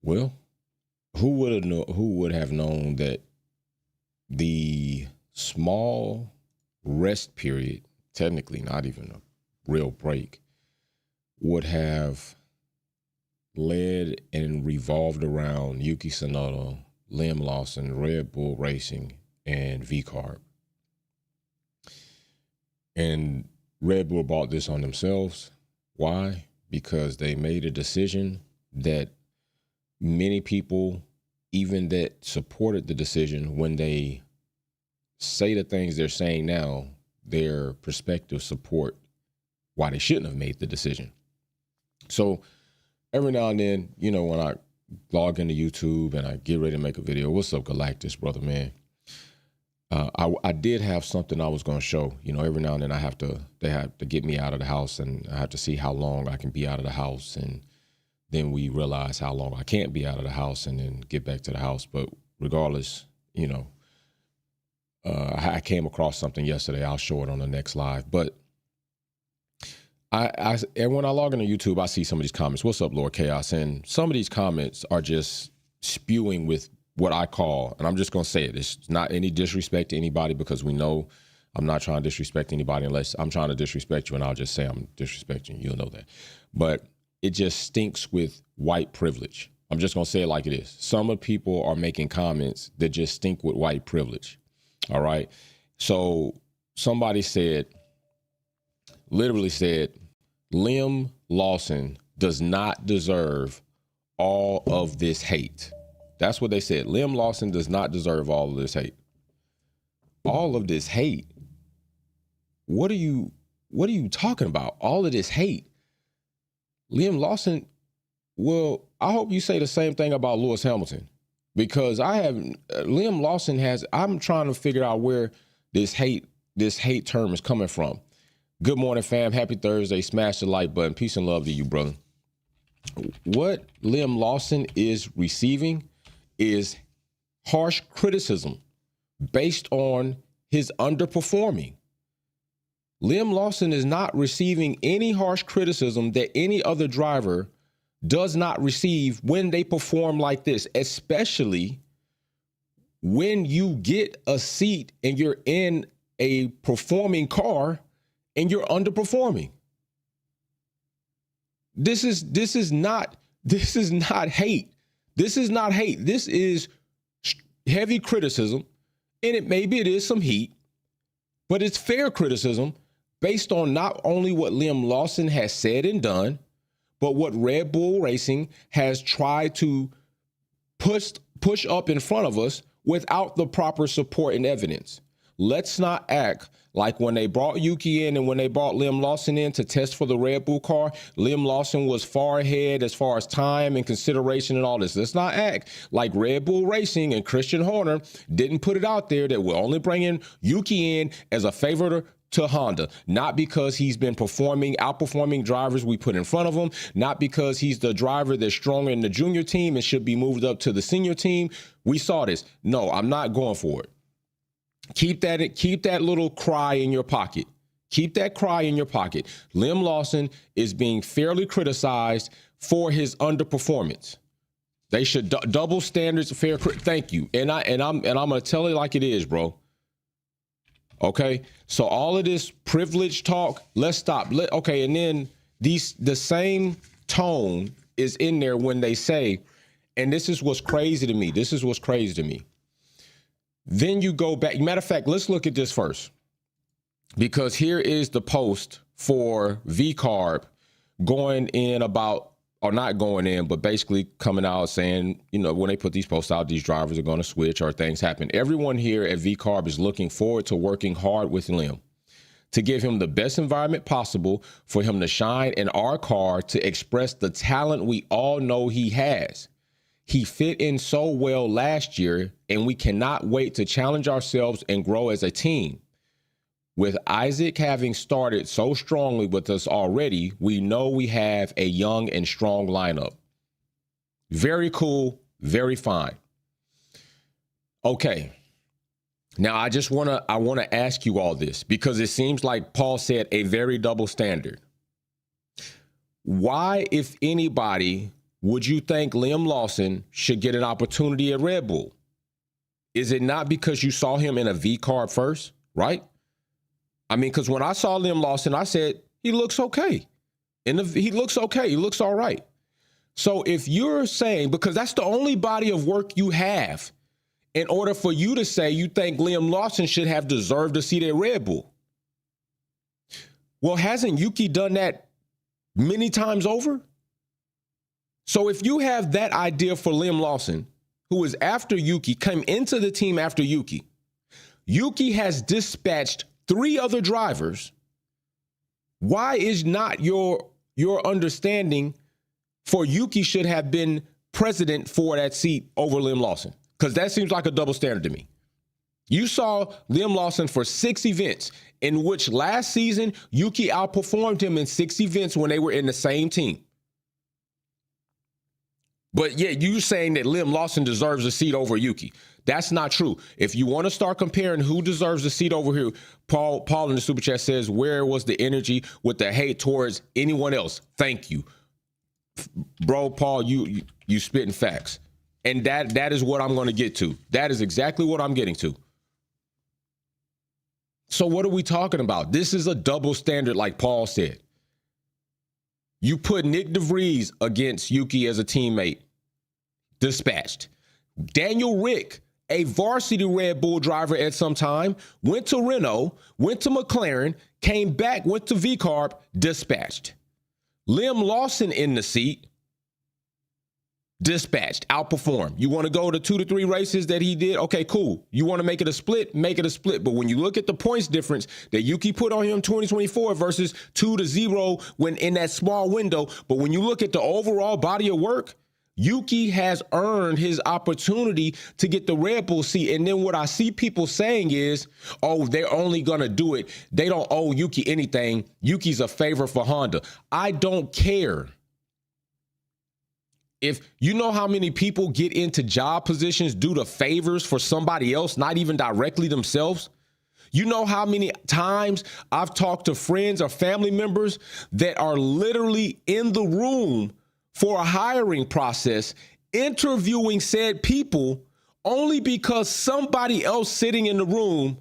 Well, who would have known that the small rest period, technically not even a real break, would have led and revolved around Yuki Tsunoda, Lawson, Red Bull Racing, and V-Carb. And Red Bull bought this on themselves. Why? Because they made a decision that many people, even that supported the decision, when they say the things they're saying now, their perspective support why they shouldn't have made the decision. So every now and then, you know, when I log into YouTube and I get ready to make a video, what's up, Galactus, brother, man? I did have something I was going to show. You know, every now and then they have to get me out of the house, and I have to see how long I can be out of the house. And then we realize how long I can't be out of the house and then get back to the house. But regardless, you know, I came across something yesterday. I'll show it on the next live. But and when I log into YouTube, I see some of these comments. What's up, Lord Chaos? And some of these comments are just spewing with what I call, and I'm just going to say it, it's not any disrespect to anybody, because we know I'm not trying to disrespect anybody unless I'm trying to disrespect you, and I'll just say I'm disrespecting you. You'll know that. But it just stinks with white privilege. I'm just going to say it like it is. Some of people are making comments that just stink with white privilege. All right. So somebody literally said, Lawson does not deserve all of this hate. That's what they said. Lawson does not deserve all of this hate. All of this hate? What are you talking about? All of this hate? Lawson, well, I hope you say the same thing about Lewis Hamilton, because I'm trying to figure out where this hate term is coming from. Good morning, fam. Happy Thursday. Smash the like button. Peace and love to you, brother. What Lawson is receiving is harsh criticism based on his underperforming. Lawson is not receiving any harsh criticism that any other driver does not receive when they perform like this, especially when you get a seat and you're in a performing car and you're underperforming. This is not hate. This is not hate. This is heavy criticism, and maybe it is some heat, but it's fair criticism based on not only what Lawson has said and done, but what Red Bull Racing has tried to push up in front of us without the proper support and evidence. Let's not act like when they brought Yuki in and when they brought Lawson in to test for the Red Bull car, Lawson was far ahead as far as time and consideration and all this. Let's not act like Red Bull Racing and Christian Horner didn't put it out there that we're only bringing Yuki in as a favor to Honda, not because he's been outperforming drivers we put in front of him, not because he's the driver that's stronger in the junior team and should be moved up to the senior team. We saw this. No, I'm not going for it. Keep that little cry in your pocket. Keep that cry in your pocket. Lawson is being fairly criticized for his underperformance. They should double standards of fair. Thank you. And I'm gonna tell it like it is, bro. Okay. So all of this privilege talk, let's stop. Okay. And then the same tone is in there when they say, and this is what's crazy to me. Then you go back. Matter of fact, let's look at this first, because here is the post for V-Carb going in about, or not going in, but basically coming out saying, you know, when they put these posts out, these drivers are going to switch or things happen. Everyone here at V-Carb is looking forward to working hard with Lim to give him the best environment possible for him to shine in our car, to express the talent we all know he has. He fit in so well last year, and we cannot wait to challenge ourselves and grow as a team. With Isaac having started so strongly with us already, we know we have a young and strong lineup. Very cool, very fine. Okay. Now I want to ask you all this, because it seems like Paul said a very double standard. Why, if anybody, would you think Liam Lawson should get an opportunity at Red Bull? Is it not because you saw him in a V carb first, right? I mean, because when I saw Liam Lawson, I said, he looks okay. He looks okay. He looks all right. So if you're saying, because that's the only body of work you have, in order for you to say you think Liam Lawson should have deserved a seat at Red Bull. Well, hasn't Yuki done that many times over? So if you have that idea for Liam Lawson, who is after Yuki, came into the team after Yuki, Yuki has dispatched 3 other drivers. Why is not your understanding for Yuki should have been president for that seat over Liam Lawson? Because that seems like a double standard to me. You saw Liam Lawson for 6 events, in which last season, Yuki outperformed him in 6 events when they were in the same team. But yet you saying that Liam Lawson deserves a seat over Yuki. That's not true. If you want to start comparing who deserves a seat over here, Paul in the Super Chat says, where was the energy with the hate towards anyone else? Thank you. Bro, Paul, you spitting facts. And that is what I'm going to get to. That is exactly what I'm getting to. So what are we talking about? This is a double standard, like Paul said. You put Nick DeVries against Yuki as a teammate. Dispatched. Daniel Rick, a varsity Red Bull driver at some time, went to Renault, went to McLaren, came back, went to V-Carb, dispatched. Liam Lawson in the seat, dispatched, outperformed. You want to go to 2 to 3 races that he did? Okay, cool. You want to make it a split? Make it a split. But when you look at the points difference that Yuki put on him 2024 versus 2 to 0 when in that small window, but when you look at the overall body of work, Yuki has earned his opportunity to get the Red Bull seat. And then what I see people saying is, oh, they're only going to do it. They don't owe Yuki anything. Yuki's a favor for Honda. I don't care. If you know how many people get into job positions due to favors for somebody else, not even directly themselves. You know how many times I've talked to friends or family members that are literally in the room for a hiring process, interviewing said people only because somebody else sitting in the room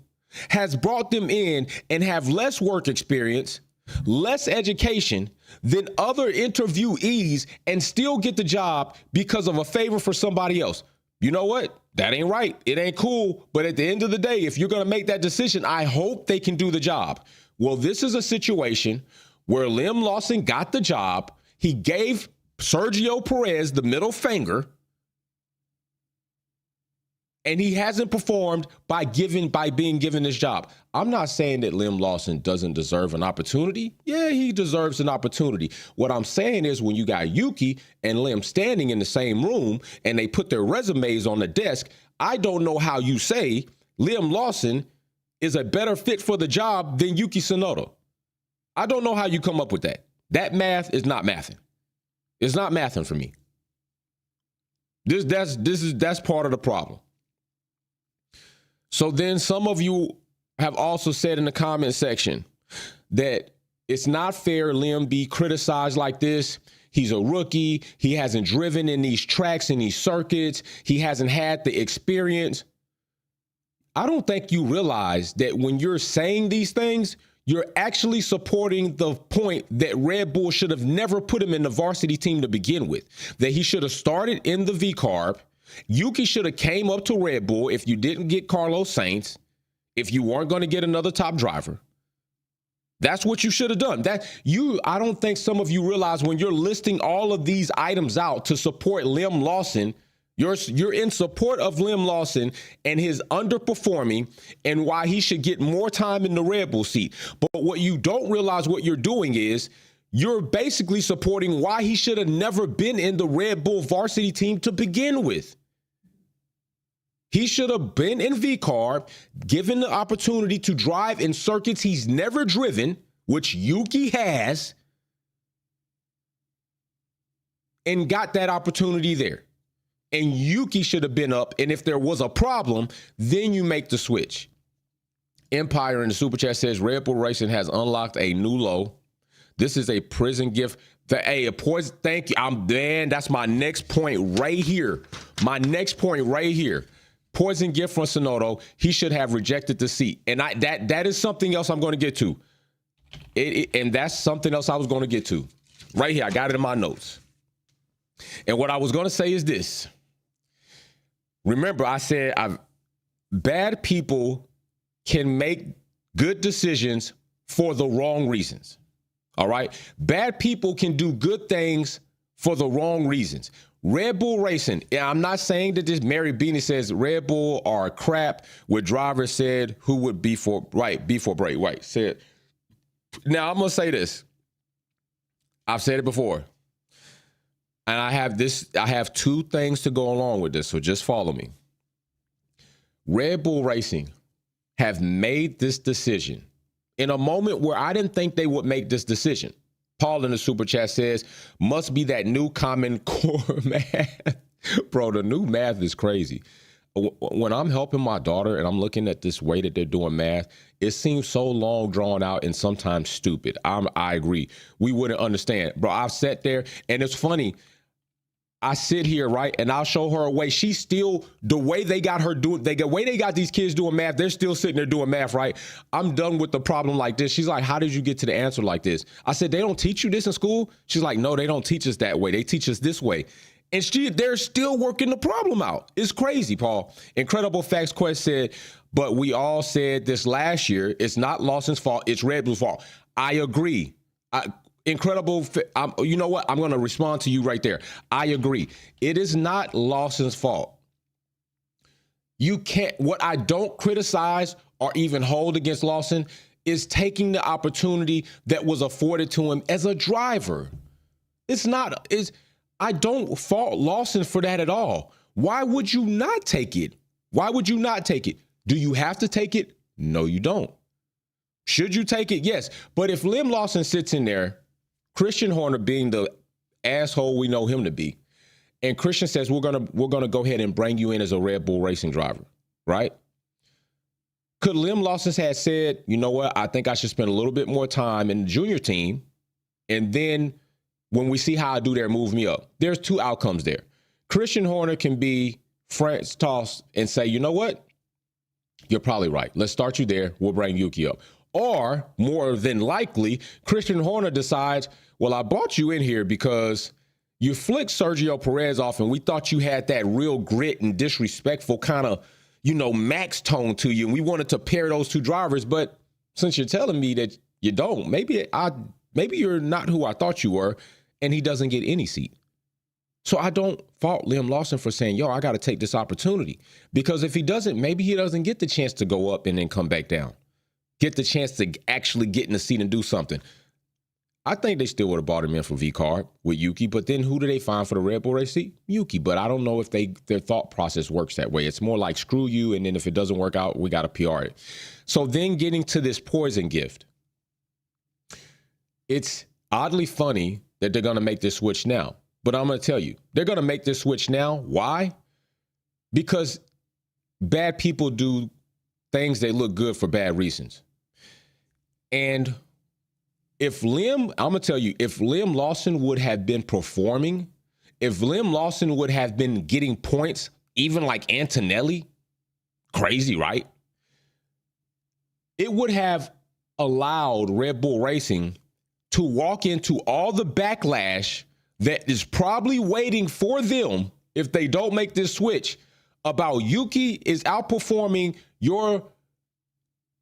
has brought them in and have less work experience, less education than other interviewees and still get the job because of a favor for somebody else. You know what? That ain't right. It ain't cool. But at the end of the day, if you're going to make that decision, I hope they can do the job. Well, this is a situation where Liam Lawson got the job. He gave Sergio Perez the middle finger, and he hasn't performed by being given this job. I'm not saying that Liam Lawson doesn't deserve an opportunity. Yeah, he deserves an opportunity. What I'm saying is when you got Yuki and Liam standing in the same room and they put their resumes on the desk, I don't know how you say Liam Lawson is a better fit for the job than Yuki Tsunoda. I don't know how you come up with that. That math is not mathing. It's not mathing for me. That's part of the problem. So then some of you have also said in the comment section that it's not fair Liam be criticized like this. He's a rookie. He hasn't driven in these tracks, in these circuits. He hasn't had the experience. I don't think you realize that when you're saying these things, you're actually supporting the point that Red Bull should have never put him in the varsity team to begin with, that he should have started in the V-Carb. Yuki should have came up to Red Bull if you didn't get Carlos Sainz, if you weren't going to get another top driver. That's what you should have done. I don't think some of you realize when you're listing all of these items out to support Liam Lawson, you're in support of Liam Lawson and his underperforming and why he should get more time in the Red Bull seat. But what you don't realize what you're doing is you're basically supporting why he should have never been in the Red Bull varsity team to begin with. He should have been in V-Carb, given the opportunity to drive in circuits he's never driven, which Yuki has, and got that opportunity there. And Yuki should have been up. And if there was a problem, then you make the switch. Empire in the Super Chat says Red Bull Racing has unlocked a new low. This is a prison gift. A poison. Thank you. That's my next point right here. My next point right here. Poison gift from Tsunoda. He should have rejected the seat. And that is something else I'm going to get to. And that's something else I was going to get to. Right here. I got it in my notes. And what I was going to say is this. Remember, I said bad people can make good decisions for the wrong reasons. All right. Bad people can do good things for the wrong reasons. Red Bull Racing. I'm not saying that this Mary Beanie says Red Bull are crap. What driver said who would be for break. Right. Said. Now I'm going to say this. I've said it before. And I have two things to go along with this. So just follow me. Red Bull Racing have made this decision in a moment where I didn't think they would make this decision. Paul in the super chat says, must be that new Common Core math. Bro, the new math is crazy. When I'm helping my daughter and I'm looking at this way that they're doing math, it seems so long, drawn out, and sometimes stupid. I agree. We wouldn't understand. Bro, I've sat there, and it's funny. I sit here, right, and I'll show her a way. She's still, the way they got her doing, the way they got these kids doing math, they're still sitting there doing math, right? I'm done with the problem like this. She's like, how did you get to the answer like this? I said, they don't teach you this in school? She's like, no, they don't teach us that way. They teach us this way. And they're still working the problem out. It's crazy, Paul. Incredible Facts Quest said, but we all said this last year. It's not Lawson's fault. It's Red Bull's fault. I agree. Incredible. You know what? I'm going to respond to you right there. I agree. It is not Lawson's fault. You can't, what I don't criticize or even hold against Lawson is taking the opportunity that was afforded to him as a driver. I don't fault Lawson for that at all. Why would you not take it? Why would you not take it? Do you have to take it? No, you don't. Should you take it? Yes. But if Lim Lawson sits in there, Christian Horner being the asshole we know him to be, and Christian says, we're gonna go ahead and bring you in as a Red Bull Racing driver, right? Could Lim Lawson have said, you know what, I think I should spend a little bit more time in the junior team, and then when we see how I do there, move me up? There's two outcomes there. Christian Horner can be France tossed and say, you know what? You're probably right. Let's start you there. We'll bring Yuki up. Or more than likely, Christian Horner decides, well, I brought you in here because you flicked Sergio Perez off and we thought you had that real grit and disrespectful kind of, Max tone to you. And we wanted to pair those two drivers. But since you're telling me that you don't, maybe you're not who I thought you were, and he doesn't get any seat. So I don't fault Lim Lawson for saying, I got to take this opportunity. Because if he doesn't, maybe he doesn't get the chance to go up and then come back down. Get the chance to actually get in the seat and do something. I think they still would have brought him in for V-Carb with Yuki, but then who do they find for the Red Bull race seat? Yuki. But I don't know if their thought process works that way. It's more like screw you, and then if it doesn't work out, we got to PR it. So then getting to this poison gift. It's oddly funny that they're going to make this switch now. But I'm going to tell you, they're going to make this switch now. Why? Because bad people do things that look good for bad reasons. And if Lim Lawson would have been performing, if Lim Lawson would have been getting points, even like Antonelli, crazy, right? It would have allowed Red Bull Racing to walk into all the backlash that is probably waiting for them if they don't make this switch about Yuki is outperforming your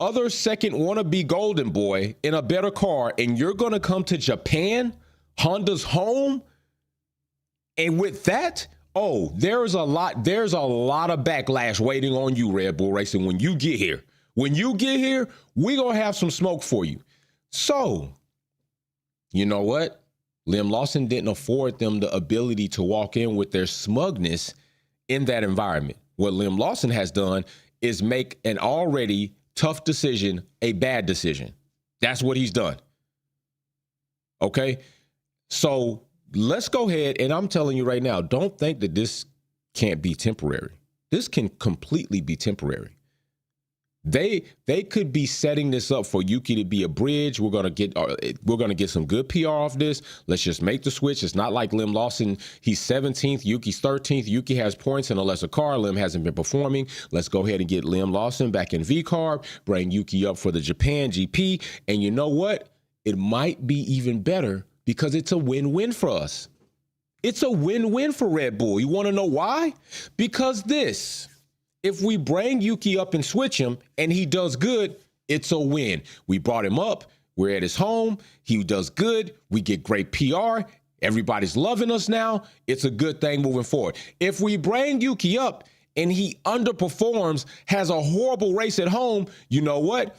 other second wannabe golden boy in a better car, and you're going to come to Japan, Honda's home, and with that, there's a lot of backlash waiting on you, Red Bull Racing, when you get here. When you get here, we're going to have some smoke for you. So, you know what? Lim Lawson didn't afford them the ability to walk in with their smugness in that environment. What Lim Lawson has done is make an already tough decision a bad decision. That's what he's done. Okay? So let's go ahead, and I'm telling you right now, don't think that this can't be temporary. This can completely be temporary. They could be setting this up for Yuki to be a bridge. We're gonna get some good PR off this. Let's just make the switch. It's not like Lim Lawson. He's 17th. Yuki's 13th. Yuki has points in a lesser car. Lim hasn't been performing. Let's go ahead and get Lim Lawson back in V carb. Bring Yuki up for the Japan GP. And you know what? It might be even better because it's a win-win for us. It's a win-win for Red Bull. You want to know why? Because if we bring Yuki up and switch him and he does good, it's a win. We brought him up. We're at his home. He does good. We get great PR. Everybody's loving us now. It's a good thing moving forward. If we bring Yuki up and he underperforms, has a horrible race at home, you know what?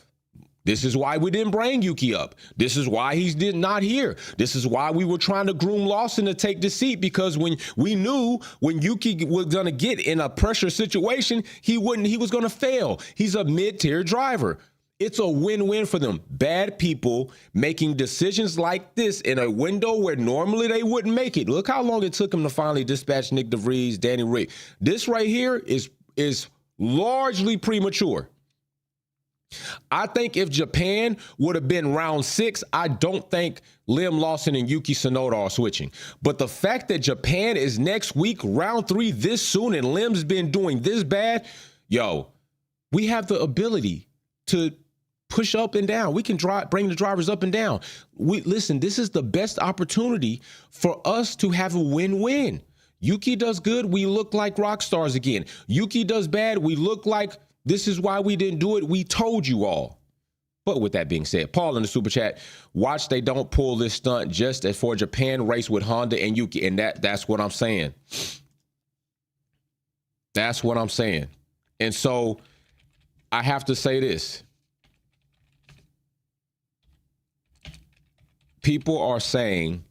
This is why we didn't bring Yuki up. This is why he's not here. This is why we were trying to groom Lawson to take the seat, because when we knew when Yuki was going to get in a pressure situation, he was going to fail. He's a mid-tier driver. It's a win-win for them. Bad people making decisions like this in a window where normally they wouldn't make it. Look how long it took him to finally dispatch Nick DeVries, Danny Rick. This right here is largely premature. I think if Japan would have been round 6, I don't think Lim Lawson and Yuki Tsunoda are switching. But the fact that Japan is next week, round 3, this soon, and Lim's been doing this bad, we have the ability to push up and down. We can bring the drivers up and down. Listen, this is the best opportunity for us to have a win-win. Yuki does good, we look like rock stars again. Yuki does bad, we look like this is why we didn't do it. We told you all. But with that being said, Paul in the super chat, watch they don't pull this stunt just as for Japan race with Honda and Yuki. And that's what I'm saying. That's what I'm saying. And so I have to say this. People are saying,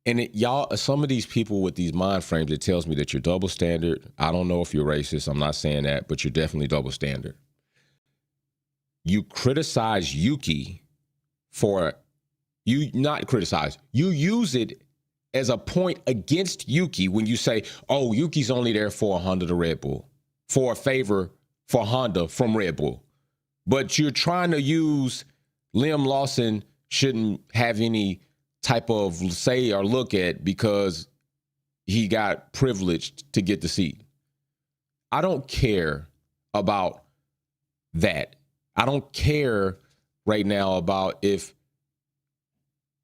and y'all, some of these people with these mind frames, it tells me that you're double standard. I don't know if you're racist. I'm not saying that, but you're definitely double standard. You criticize Yuki you use it as a point against Yuki when you say, oh, Yuki's only there for a Honda to Red Bull, for a favor for Honda from Red Bull. But you're trying to use Lim Lawson shouldn't have any type of say or look at because he got privileged to get the seat. I don't care about that. I don't care right now about if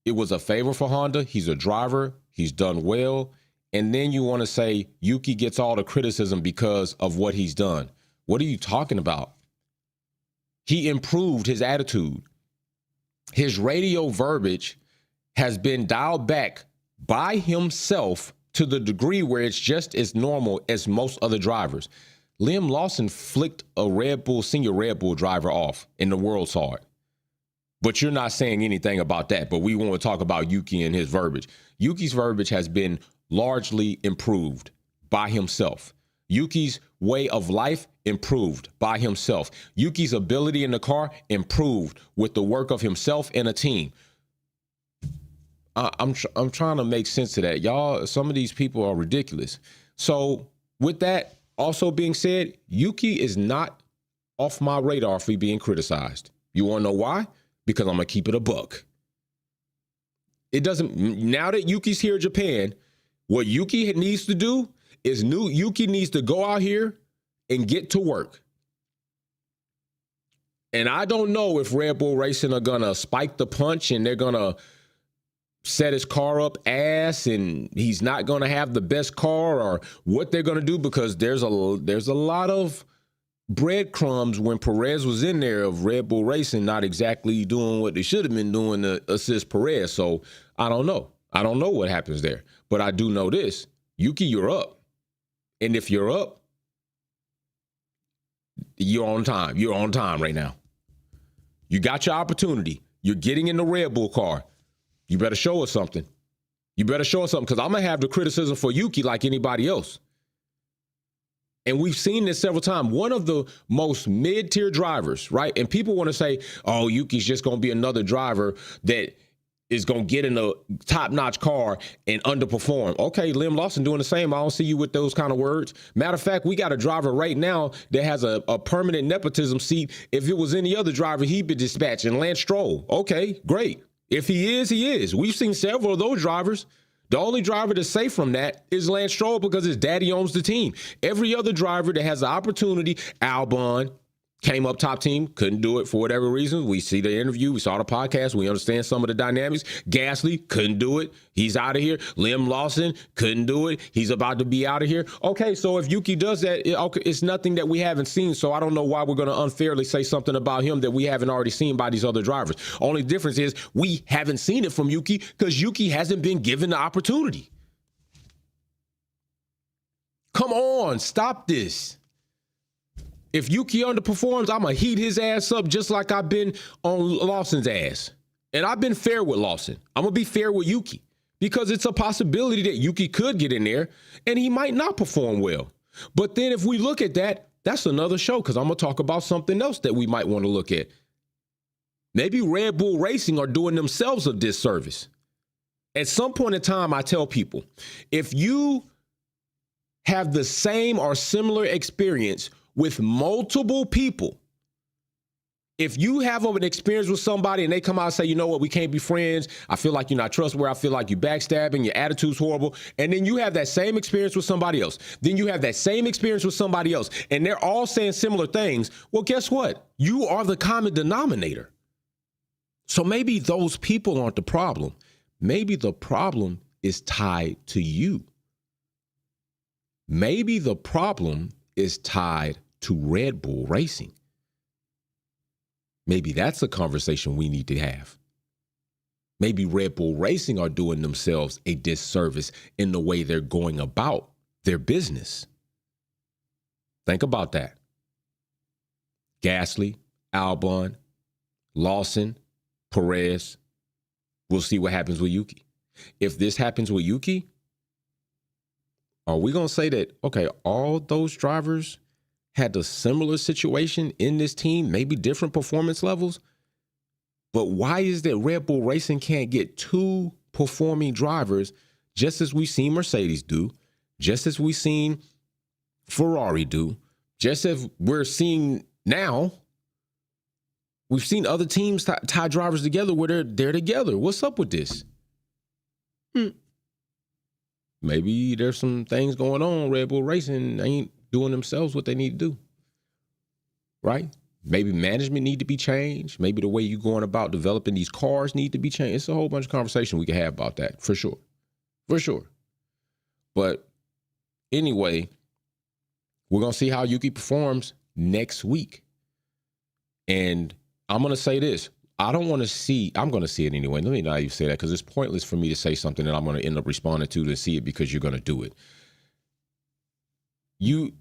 it was a favor for Honda. He's a driver. He's done well. And then you want to say Yuki gets all the criticism because of what he's done. What are you talking about? He improved his attitude. His radio verbiage has been dialed back by himself to the degree where it's just as normal as most other drivers. Lim Lawson flicked a senior Red Bull driver off, and the world saw it. But you're not saying anything about that. But we want to talk about Yuki and his verbiage. Yuki's verbiage has been largely improved by himself. Yuki's way of life improved by himself. Yuki's ability in the car improved with the work of himself and a team. I'm trying to make sense of that. Y'all, some of these people are ridiculous. So with that also being said, Yuki is not off my radar for being criticized. You want to know why? Because I'm going to keep it a buck. It doesn't, now that Yuki's here in Japan, what Yuki needs to do is Yuki needs to go out here and get to work. And I don't know if Red Bull Racing are going to spike the punch and they're going to set his car up ass and he's not going to have the best car, or what they're going to do, because there's a lot of breadcrumbs when Perez was in there of Red Bull Racing not exactly doing what they should have been doing to assist Perez. So I don't know. I don't know what happens there. But I do know this. Yuki, you're up. And if you're up, you're on time. You're on time right now. You got your opportunity. You're getting in the Red Bull car. You better show us something. You better show us something, because I'm going to have the criticism for Yuki like anybody else. And we've seen this several times. One of the most mid-tier drivers, right? And people want to say, oh, Yuki's just going to be another driver that is going to get in a top-notch car and underperform. Okay, Liam Lawson doing the same. I don't see you with those kind of words. Matter of fact, we got a driver right now that has a permanent nepotism seat. If it was any other driver, he'd be dispatching Lance Stroll. Okay, great. If he is, he is. We've seen several of those drivers. The only driver that's safe from that is Lance Stroll because his daddy owns the team. Every other driver that has the opportunity, Albon, came up top team, couldn't do it for whatever reason. We see the interview, we saw the podcast, we understand some of the dynamics. Gasly couldn't do it. He's out of here. Liam Lawson couldn't do it. He's about to be out of here. Okay, so if Yuki does that, it's nothing that we haven't seen, so I don't know why we're going to unfairly say something about him that we haven't already seen by these other drivers. Only difference is we haven't seen it from Yuki because Yuki hasn't been given the opportunity. Come on, stop this. If Yuki underperforms, I'm going to heat his ass up just like I've been on Lawson's ass. And I've been fair with Lawson. I'm going to be fair with Yuki because it's a possibility that Yuki could get in there and he might not perform well. But then if we look at that, that's another show because I'm going to talk about something else that we might want to look at. Maybe Red Bull Racing are doing themselves a disservice. At some point in time, I tell people, if you have the same or similar experience with multiple people, if you have an experience with somebody and they come out and say, you know what, we can't be friends. I feel like you're not trustworthy. I feel like you're backstabbing. Your attitude's horrible. And then you have that same experience with somebody else. Then you have that same experience with somebody else. And they're all saying similar things. Well, guess what? You are the common denominator. So maybe those people aren't the problem. Maybe the problem is tied to you. Maybe the problem is tied to Red Bull Racing. Maybe that's a conversation we need to have. Maybe Red Bull Racing are doing themselves a disservice in the way they're going about their business. Think about that. Gasly, Albon, Lawson, Perez. We'll see what happens with Yuki. If this happens with Yuki, are we going to say that, okay, all those drivers had a similar situation in this team, maybe different performance levels? But why is that Red Bull Racing can't get two performing drivers just as we've seen Mercedes do, just as we've seen Ferrari do, just as we're seeing now? We've seen other teams tie drivers together where they're together. What's up with this? Maybe there's some things going on. Red Bull Racing ain't doing themselves what they need to do, right? Maybe management need to be changed. Maybe the way you're going about developing these cars need to be changed. It's a whole bunch of conversation we can have about that, for sure. For sure. But anyway, we're going to see how Yuki performs next week. And I'm going to say this. I'm going to see it anyway. Let me not even say that because it's pointless for me to say something that I'm going to end up responding to see it because you're going to do it. Yuki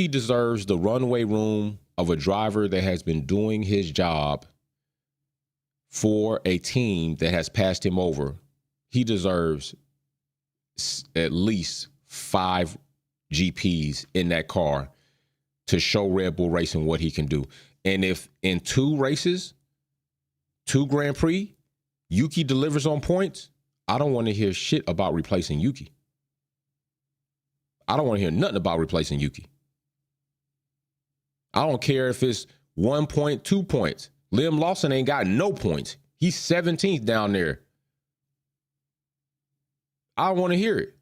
deserves the runway room of a driver that has been doing his job for a team that has passed him over. He deserves at least 5 GPs in that car to show Red Bull Racing what he can do. And if in 2 races, 2 Grand Prix, Yuki delivers on points, I don't want to hear shit about replacing Yuki. I don't want to hear nothing about replacing Yuki. I don't care if it's 1 point, 2 points. Liam Lawson ain't got no points. He's 17th down there. I don't want to hear it.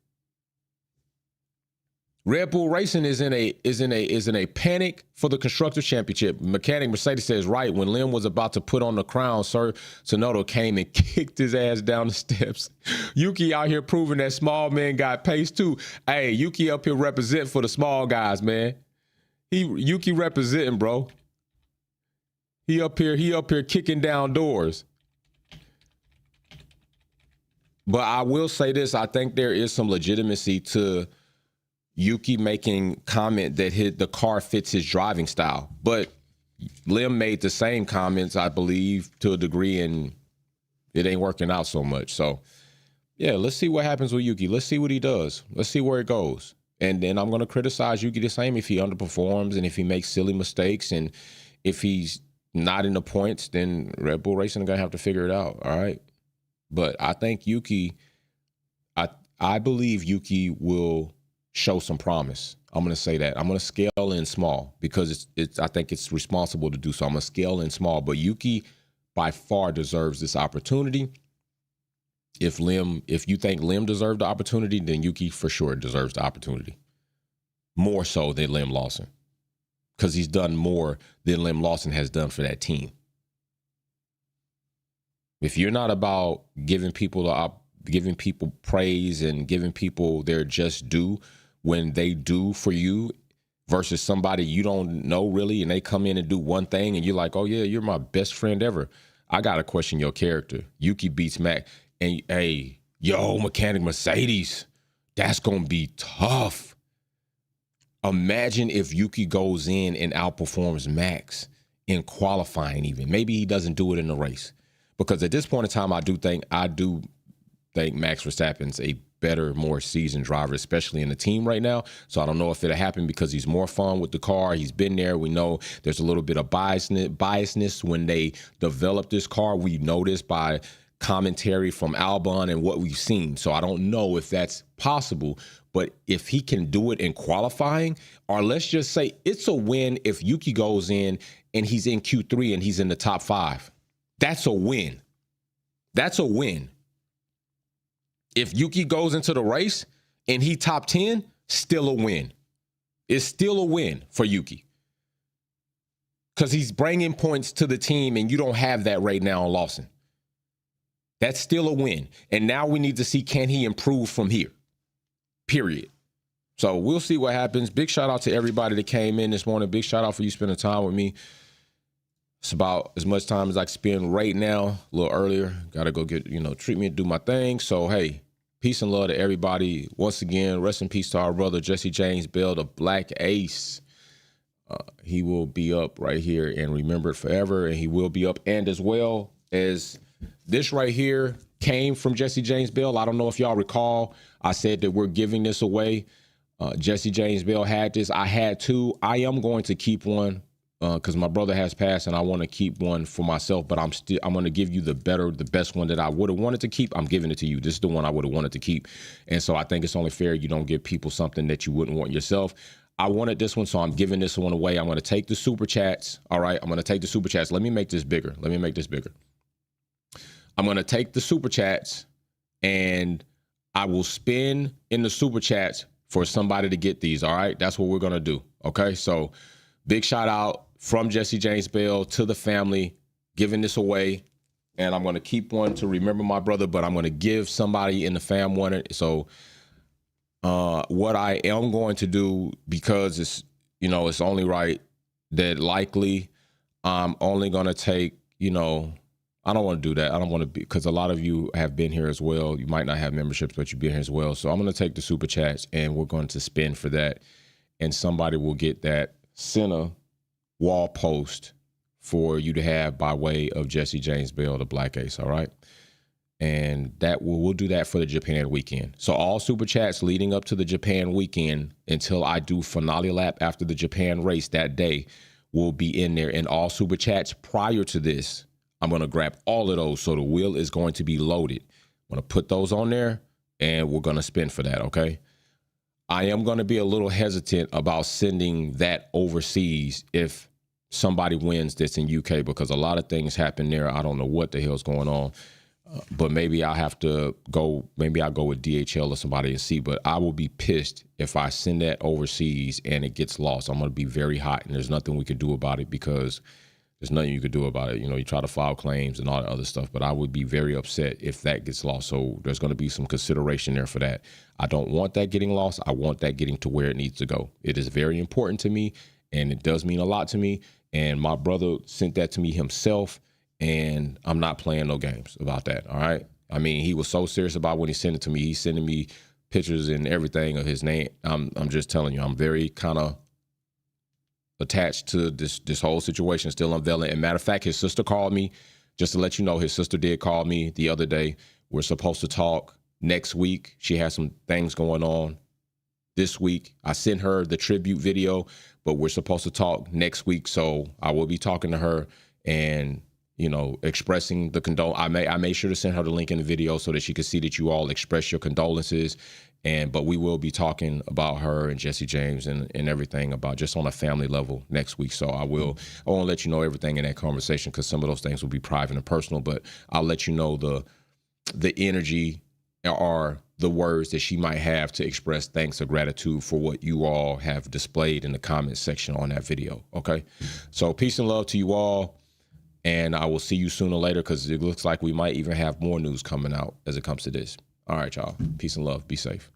Red Bull Racing is in a panic for the Constructors Championship. Mechanic Mercedes says, right, when Lim was about to put on the crown, Sir Tsunoda came and kicked his ass down the steps. Yuki out here proving that small men got pace too. Hey, Yuki up here representing for the small guys, man. Yuki representing, bro. He up here kicking down doors. But I will say this, I think there is some legitimacy to Yuki making comment that the car fits his driving style. But Lim made the same comments, I believe, to a degree, and it ain't working out so much. So, yeah, let's see what happens with Yuki. Let's see what he does. Let's see where it goes. And then I'm going to criticize Yuki the same if he underperforms and if he makes silly mistakes and if he's not in the points, then Red Bull Racing are going to have to figure it out. All right. But I think Yuki, I believe Yuki will show some promise. I'm going to say that. I'm going to scale in small because I think it's responsible to do so. I'm going to scale in small, but Yuki by far deserves this opportunity. If you think Lim deserved the opportunity, then Yuki for sure deserves the opportunity. More so than Lim Lawson. Because he's done more than Lim Lawson has done for that team. If you're not about giving people praise and giving people their just due when they do for you versus somebody you don't know really and they come in and do one thing and you're like, oh yeah, you're my best friend ever. I got to question your character. Yuki beats Mac. And hey, Mechanic Mercedes, that's going to be tough. Imagine if Yuki goes in and outperforms Max in qualifying even. Maybe he doesn't do it in the race. Because at this point in time, I do think Max Verstappen's a better, more seasoned driver, especially in the team right now. So I don't know if it'll happen because he's more fun with the car. He's been there. We know there's a little bit of biasness when they develop this car. We know this by commentary from Albon and what we've seen. So I don't know if that's possible. But if he can do it in qualifying, or let's just say it's a win if Yuki goes in and he's in Q3 and he's in the top 5. That's a win. That's a win. If Yuki goes into the race and he top 10, still a win. It's still a win for Yuki. Because he's bringing points to the team and you don't have that right now on Lawson. That's still a win. And now we need to see, can he improve from here? Period. So we'll see what happens. Big shout out to everybody that came in this morning. Big shout out for you spending time with me. It's about as much time as I can spend right now, a little earlier. Got to go get, treatment, do my thing. So, hey, peace and love to everybody. Once again, rest in peace to our brother, Jesse James Bell, the Black Ace. He will be up right here and remembered forever, and he will be up. And as well as this right here came from Jesse James Bell. I don't know if y'all recall, I said that we're giving this away. Jesse James Bell had this. I had two. I am going to keep one. Because my brother has passed and I want to keep one for myself, but I'm going to give you the best one that I would have wanted to keep. I'm giving it to you. This is the one I would have wanted to keep. And so I think it's only fair you don't give people something that you wouldn't want yourself. I wanted this one, so I'm giving this one away. I'm going to take the super chats. All right. I'm going to take the super chats. Let me make this bigger. I'm going to take the super chats and I will spin in the super chats for somebody to get these. All right. That's what we're going to do. Okay. So big shout out from Jesse James Bell to the family, giving this away. And I'm going to keep one to remember my brother, but I'm going to give somebody in the fam one. So what I am going to do, because it's only right, that likely I'm only going to take, I don't want to do that. I don't want to be, because a lot of you have been here as well. You might not have memberships, but you've been here as well. So I'm going to take the super chats and we're going to spin for that. And somebody will get that center wall post for you to have by way of Jesse James Bell, the Black Ace. All right. And that we'll do that for the Japan weekend. So all super chats leading up to the Japan weekend until I do finale lap after the Japan race that day will be in there. And all super chats prior to this, I'm going to grab all of those. So the wheel is going to be loaded. I'm going to put those on there and we're going to spin for that. Okay. I am going to be a little hesitant about sending that overseas if somebody wins that's in UK, because a lot of things happen there. I don't know what the hell's going on, but maybe I'll have to go. Maybe I'll go with DHL or somebody and see, but I will be pissed if I send that overseas and it gets lost. I'm going to be very hot and there's nothing we could do about it, because there's nothing you could do about it. You try to file claims and all that other stuff, but I would be very upset if that gets lost. So there's going to be some consideration there for that. I don't want that getting lost. I want that getting to where it needs to go. It is very important to me, and it does mean a lot to me. And my brother sent that to me himself, and I'm not playing no games about that, all right? I mean, he was so serious about when he sent it to me. He's sending me pictures and everything of his name. I'm just telling you, I'm very kind of attached to this whole situation, still unveiling. And matter of fact, his sister called me, just to let you know, his sister did call me the other day. We're supposed to talk next week. She has some things going on this week. I sent her the tribute video, but we're supposed to talk next week. So I will be talking to her and, you know, expressing the I made sure to send her the link in the video so that she could see that you all express your condolences. But we will be talking about her and Jesse James and everything about just on a family level next week. So I won't let you know everything in that conversation because some of those things will be private and personal, but I'll let you know the energy or the words that she might have to express thanks or gratitude for what you all have displayed in the comments section on that video. Okay. So peace and love to you all. And I will see you sooner or later because it looks like we might even have more news coming out as it comes to this. All right, y'all. Peace and love. Be safe.